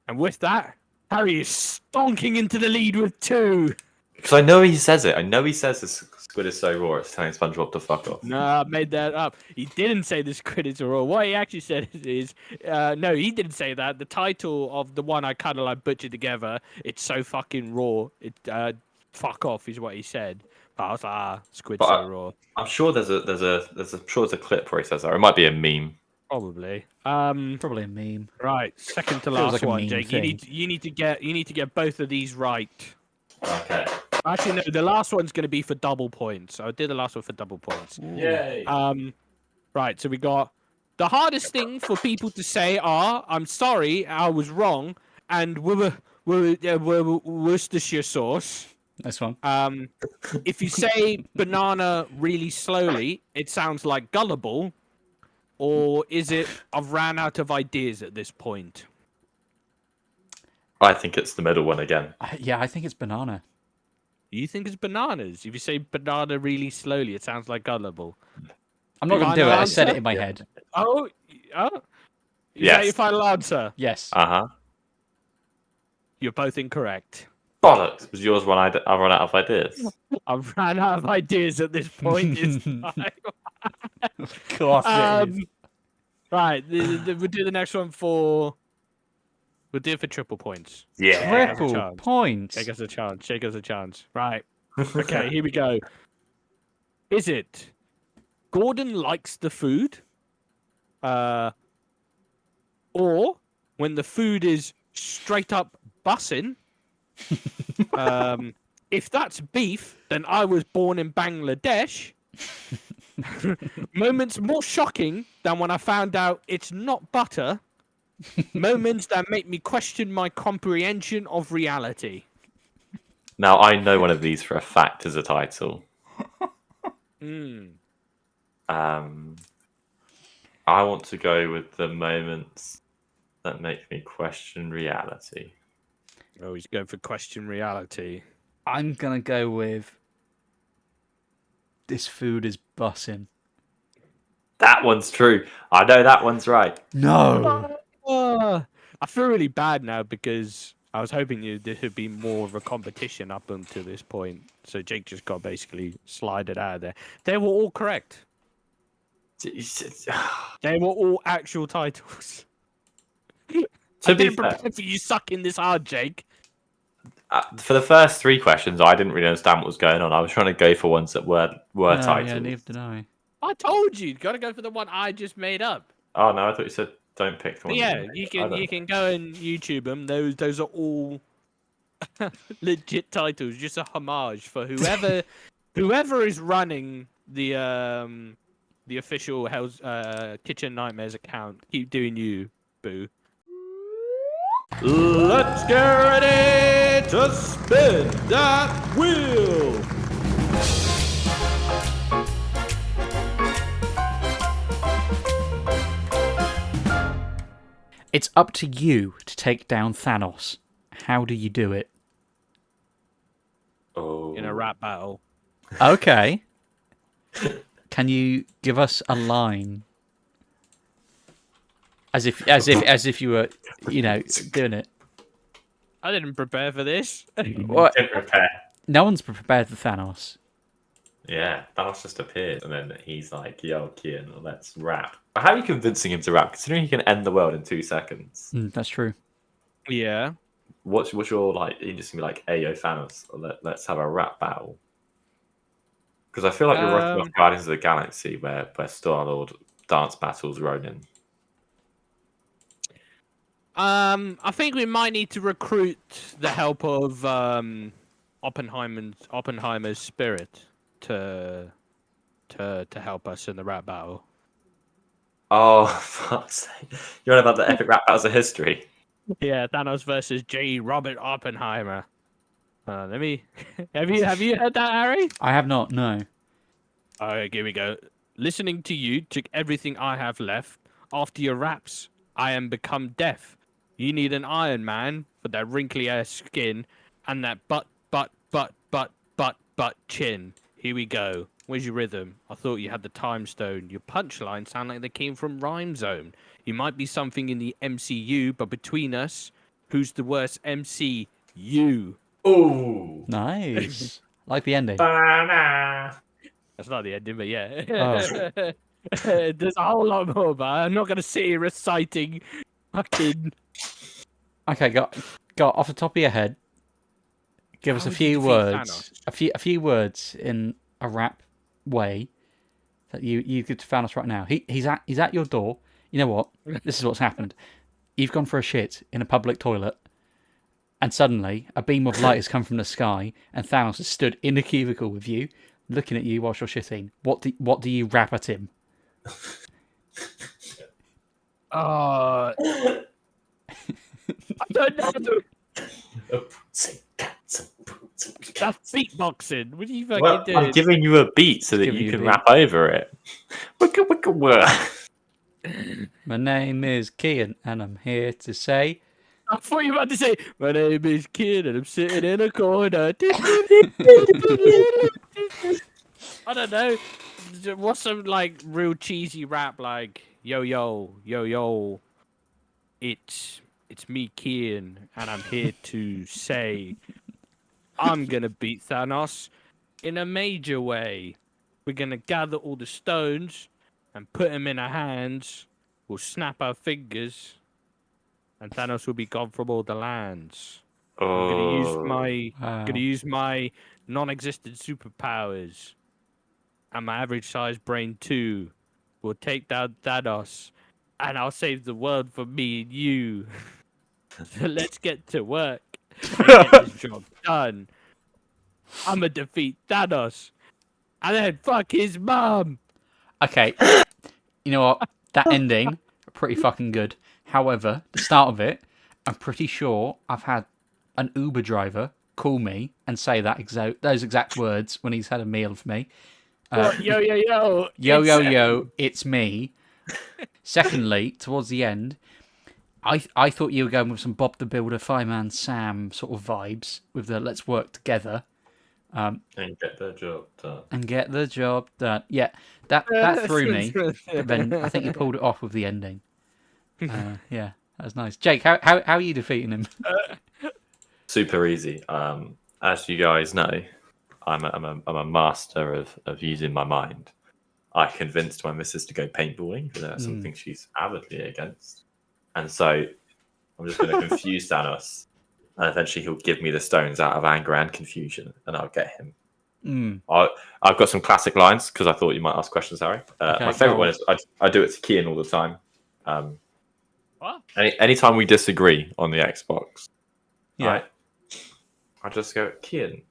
And with that, Harry is stonking into the lead with 2. Because I know he says it. I know he says the squid is so raw it's telling SpongeBob to fuck off. No, I made that up. He didn't say the squid is raw. What he actually said is, no, he didn't say that. The title of the one I kind of like butchered together, it's so fucking raw. It fuck off is what he said. But I was like, squid so raw. I'm sure there's a clip where he says that. Or it might be a meme. Probably. Probably a meme. Right, second to Feels last like a one, meme Jake. thing. You need to get both of these right. Okay. Actually, no, the last one's going to be for double points. I did the last one for double points. Yay. Right, so we got the hardest thing for people to say are "I'm sorry, I was wrong," and Worcestershire sauce. This one. If you say banana really slowly, it sounds like gullible. Or is it I've ran out of ideas at this point? I think it's the middle one again. Yeah, I think it's banana. You think it's bananas? If you say banana really slowly, it sounds like gullible. I'm not going to do it. I said it in my Yeah. head. Oh, is that Yes. your final answer? Yes. You're both incorrect. Bollocks. Was yours one I run out of ideas? I've ran out of ideas at this point. It's time. Of course it is. Right, we'll do the next one for. We'll do it for triple points. Yeah. Triple chance. points. Shake us a chance. Shake us a chance. Right. Okay, here we go. Is it Gordon likes the food? Or when the food is straight up bussin'? If that's beef, then I was born in Bangladesh. Moments more shocking than when I found out it's not butter. Moments that make me question my comprehension of reality. Now I know one of these for a fact as a title. I want to go with the moments that make me question reality. Oh, he's going for question reality. I'm going to go with this food is bussin'. That one's true. I know that one's right. No. I feel really bad now because I was hoping there would be more of a competition up until this point. So Jake just got basically slided out of there. They were all correct. They were all actual titles. To I be didn't fair, prepare for you sucking this hard, Jake. for the first 3 questions, I didn't really understand what was going on. I was trying to go for ones that were titles. Yeah, neither did I. I told you, got to go for the one I just made up. Oh no, I thought you said don't pick the But one. yeah, you can go and YouTube them. Those are all legit titles, just a homage for whoever is running the official Hell's Kitchen Nightmares account. Keep doing you, boo. Let's get ready to spin that wheel. It's up to you to take down Thanos. How do you do it? Oh. In a rap battle. Okay. Can you give us a line? As if you were, doing it. I didn't prepare for this. What? Didn't prepare. No one's prepared for Thanos. Yeah, Thanos just appeared, and then he's like, "Yo, Kehan, let's rap." How are you convincing him to rap? Considering he can end the world in 2 seconds. That's true. Yeah. What's your like? He just gonna be like, "Hey, yo, Thanos, let's have a rap battle." Because I feel like you're working off Guardians of the Galaxy, where Star Lord dance battles Ronin. I think we might need to recruit the help of Oppenheimer's spirit to help us in the rap battle. Oh, fuck's sake. You're on about the epic rap battles of history. Yeah, Thanos versus J. Robert Oppenheimer. Let me. Have you heard that, Harry? I have not. No. Alright, here we go. Listening to you took everything I have left. After your raps, I am become deaf. You need an Iron Man for that wrinkly ass skin and that butt chin. Here we go. Where's your rhythm? I thought you had the time stone. Your punchlines sound like they came from Rhyme Zone. You might be something in the MCU, but between us, who's the worst MC? You. Ooh. Nice. Like the ending. Banana. That's not the ending, but yeah. Oh. There's a whole lot more, but I'm not gonna sit here reciting fucking. Okay, got off the top of your head. Give us How a would you few defeat words. Thanos? A few words in a rap way that you could Thanos right now. He's at your door. You know what? This is what's happened. You've gone for a shit in a public toilet, and suddenly a beam of light has come from the sky, and Thanos has stood in a cubicle with you, looking at you whilst you're shitting. What do you rap at him? I don't know. That's beatboxing. What are you fucking Well, doing? I'm giving you a beat so that Giving you you a can beat. rap over it. Wicka wicka whir. My name is Kehan, and I'm here to say. I thought you were about to say, my name is Kid and I'm sitting in a corner. I don't know. What's some like real cheesy rap like yo yo yo yo? It's me, Kian, and I'm here to say I'm gonna beat Thanos in a major way. We're gonna gather all the stones and put them in our hands. We'll snap our fingers, and Thanos will be gone from all the lands. I'm gonna use my non-existent superpowers, and my average-sized brain too. Will take down Thanos, and I'll save the world for me and you. So let's get to work and get this job done. I'ma defeat Thanos, and then fuck his mum. Okay, you know what? That ending, pretty fucking good. However, the start of it, I'm pretty sure I've had an Uber driver call me and say those exact words when he's had a meal for me. What? Yo yo yo. Yo, yo, yo, it's me. Secondly, towards the end, I thought you were going with some Bob the Builder, Fireman Sam sort of vibes with the let's work together. And get the job done. And get the job done. Yeah, that threw me. But then I think you pulled it off with the ending. Yeah, that was nice. Jake, how are you defeating him? Super easy. As you guys know, I'm a master of using my mind. I convinced my missus to go paintballing because that's something she's avidly against. And so I'm just going to confuse Thanos. And eventually he'll give me the stones out of anger and confusion, and I'll get him. I've got some classic lines because I thought you might ask questions, Harry. Okay, my favorite one is I do it to Kean all the time. What? Anytime we disagree on the Xbox, Yeah. I just go, Kean,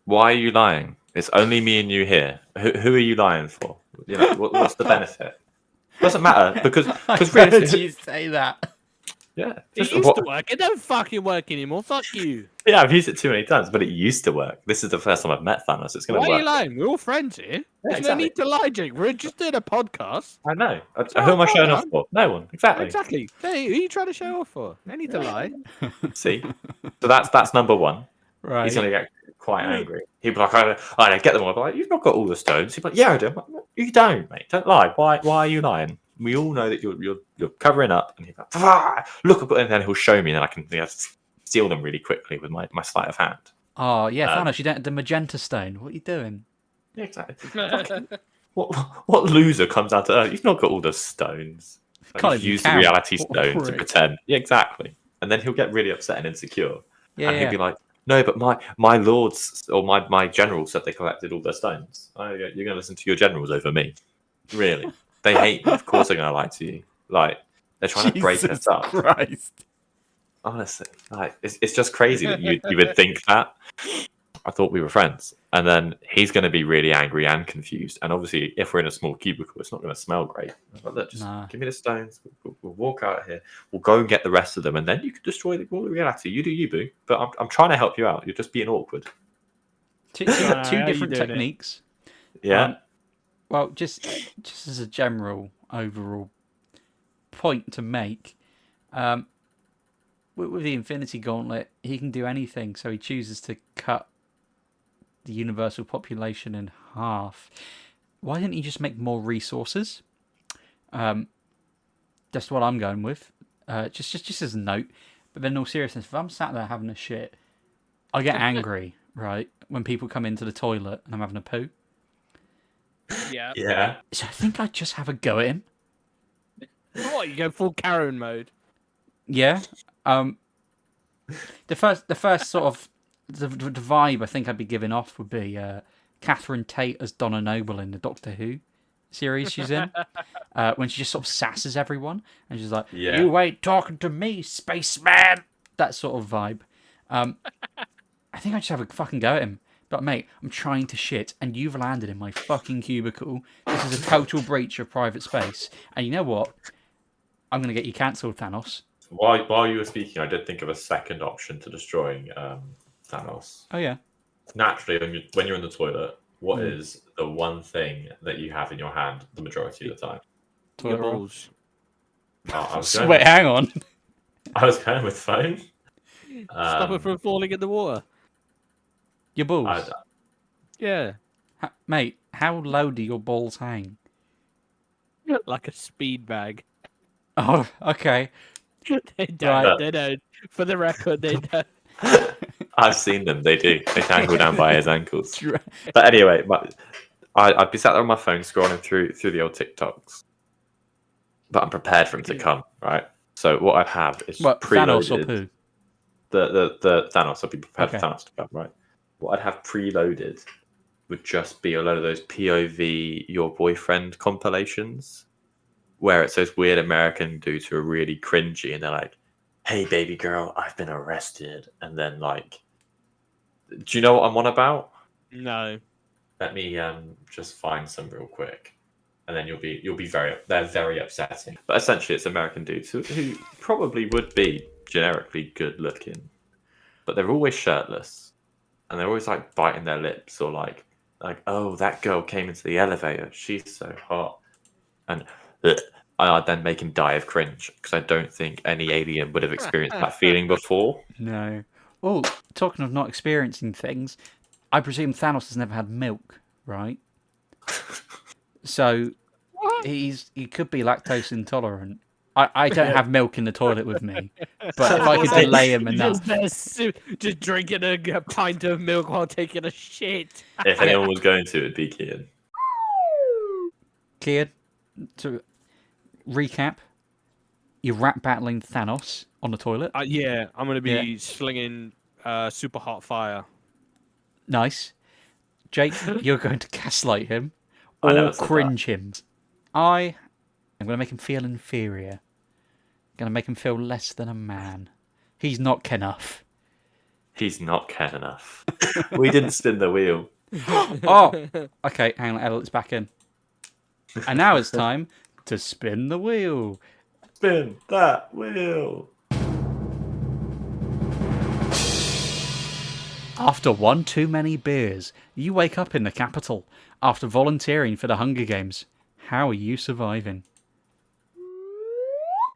why are you lying? It's only me and you here. Who are you lying for? You know, what's the benefit? Doesn't matter because Where did realistically, you say that? yeah, It used to work. It don't fucking work anymore. Fuck you. yeah, I've used it too many times, but it used to work. This is the first time I've met Thanos. It's going Why to are work. you lying? We're all friends here. There's exactly. no need to lie, Jake. We're just doing a podcast. I know. Who am I showing off for? No one. Exactly. Exactly. Hey, who are you trying to show off for? No need to lie. See, so that's number one. Right. He's going to get quite angry. He'll be like, I don't get them all. I'll be like, you've not got all the stones. He'll be like, yeah, I do. I'm like, you don't, mate. Don't lie. Why are you lying? We all know that you're covering up. And he's like, look, and then he'll show me, and I can steal them really quickly with my sleight of hand. Oh, yeah, Thanos, you don't have the magenta stone. What are you doing? Yeah, exactly. What loser comes out to Earth? You've not got all the stones. Can't Just even use the count. reality What a stone to prick. pretend. Yeah, exactly. And then he'll get really upset and insecure. Yeah, And he'll be like, no, but my lords or my generals said they collected all their stones. You're going to listen to your generals over me. Really? They hate me. Of course they're going to lie to you. Like, they're trying to break us up. Christ. Honestly, like it's just crazy that you would think that. I thought we were friends, and then he's going to be really angry and confused. And obviously, if we're in a small cubicle, it's not going to smell great. But look, just Nah. give me the stones. We'll walk out here. We'll go and get the rest of them, and then you can destroy all the reality. You do you, boo. But I'm trying to help you out. You're just being awkward. Two how you different doing it? techniques. Yeah. Well, just as a general overall point to make, with the Infinity Gauntlet, he can do anything. So he chooses to cut the universal population in half. Why didn't he just make more resources? That's what I'm going with. Just as a note. But then, in all seriousness, if I'm sat there having a shit, I get angry, right? When people come into the toilet and I'm having a poo. Yeah. Yeah. So I think I'd just have a go at him. What, you go full Karen mode? Yeah. The first sort of the vibe I think I'd be giving off would be Catherine Tate as Donna Noble in the Doctor Who series she's in, when she just sort of sasses everyone and she's like, Yeah. "You ain't talking to me, spaceman." That sort of vibe. I think I just have a fucking go at him. But mate, I'm trying to shit, and you've landed in my fucking cubicle. This is a total breach of private space. And you know what? I'm gonna get you cancelled, Thanos. While you were speaking, I did think of a second option to destroying Thanos. Oh yeah. Naturally, when you're in the toilet, what is the one thing that you have in your hand the majority of the time? Your Toilet roll. balls. I was Wait, going, hang on. I was going with phone. Stop it from falling in the water. Your balls. Yeah. Mate, how low do your balls hang? Like a speed bag. Oh, okay. They don't. Right. They don't. For the record, they don't. I've seen them. They do. They dangle down by his ankles. But anyway, I'd be sat there on my phone scrolling through the old TikToks. But I'm prepared for him to come, right? So what I'd have is What, preloaded. Thanos or poo? The Thanos. I'd be prepared Okay. for Thanos to come, right? What I'd have preloaded would just be a load of those POV your boyfriend compilations, where it's those weird American dudes who are really cringy, and they're like, "Hey, baby girl, I've been arrested," and then like, do you know what I'm on about? No. Let me just find some real quick, and then you'll be they're very upsetting. But essentially, it's American dudes who probably would be generically good looking, but they're always shirtless, and they're always like biting their lips or like, oh, that girl came into the elevator, she's so hot, and I'd then make him die of cringe because I don't think any alien would have experienced that feeling before. No. Oh, talking of not experiencing things, I presume Thanos has never had milk, right? So he could be lactose intolerant. I don't have milk in the toilet with me, but if I could delay him enough. Just drinking a pint of milk while taking a shit. If anyone was going to, it'd be Kehan. Kehan, to recap, you're rap battling Thanos on the toilet. Yeah, I'm going to be Yeah. slinging super hot fire. Nice. Jake, you're going to gaslight him I or never said cringe him. I am going to make him feel inferior. Going to make him feel less than a man. He's not enough. He's not Ken enough. We didn't spin the wheel. Oh, okay. Hang on, edit this back in. And now it's time to spin the wheel. Spin that wheel. After one too many beers, you wake up in the capital after volunteering for the Hunger Games. How are you surviving?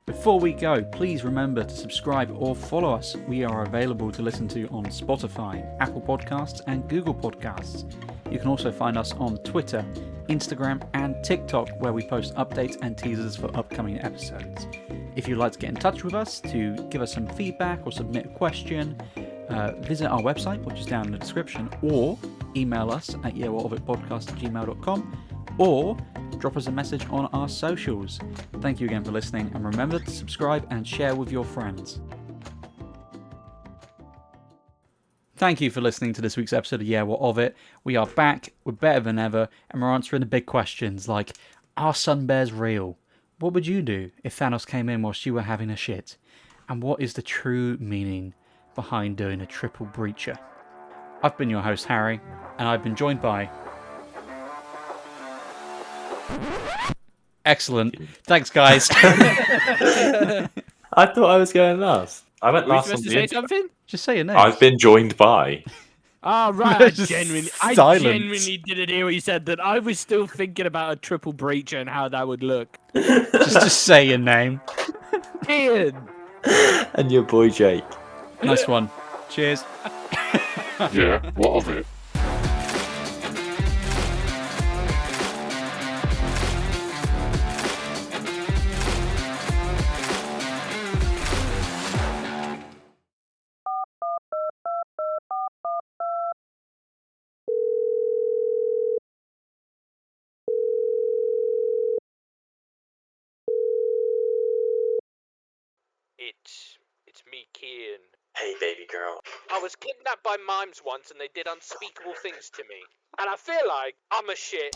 Before we go, please remember to subscribe or follow us. We are available to listen to on Spotify, Apple Podcasts, and Google Podcasts. You can also find us on Twitter, Instagram, and TikTok, where we post updates and teasers for upcoming episodes. If you'd like to get in touch with us to give us some feedback or submit a question, visit our website, which is down in the description, or email us at yewhatofitpodcast@gmail.com, or drop us a message on our socials. Thank you again for listening, and remember to subscribe and share with your friends. Thank you for listening to this week's episode of Yeah, What of It. We are back, we're better than ever, and we're answering the big questions like, are sun bears real? What would you do if Thanos came in whilst you were having a shit? And what is the true meaning behind doing a triple breacher? I've been your host, Harry, and I've been joined by... Excellent. Thanks, guys. I thought I was going last. I went Were you last on supposed to the say intro. something? Just say your name. I've been joined by. Oh, right. I Just genuinely silence. didn't hear what you said. That I was still thinking about a triple breacher and how that would look. Just say your name. Kehan. And your boy Jake. Nice one. Cheers. Yeah, what of it? It's me, Kehan. Hey, baby girl. I was kidnapped by mimes once and they did unspeakable things to me. And I feel like I'm a shit.